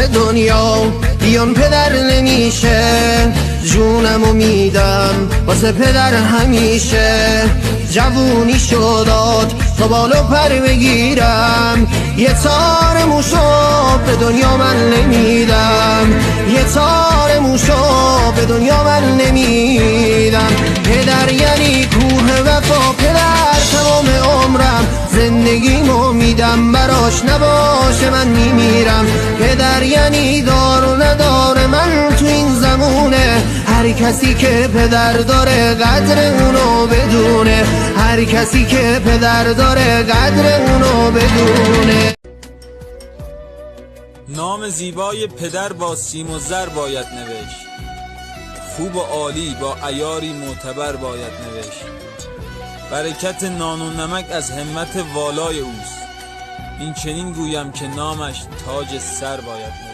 به دنیا بیان پدر نمیشه، جونمو میدم واسه پدر همیشه. جوونی شداد تا بالو پر بگیرم، یه تار موشو به دنیا من نمیدم، یه تار موشو به دنیا من نمیدم. پدر یعنی کوه وفا، پدر تمام عمرم زندگیمو میدم براش، نباشه من میمیرم. پدر یعنی دار و ندار من تو این زمونه، هر کسی که پدر داره قدر اونو بدونه، هر کسی که پدر داره قدر اونو بدونه. نام زیبای پدر با سیم و زر باید نوشت، خوب و عالی با عیاری معتبر باید نوشت. برکت نان و نمک از همت والای اوست، این چنین گویم که نامش تاج سر باید نوشت.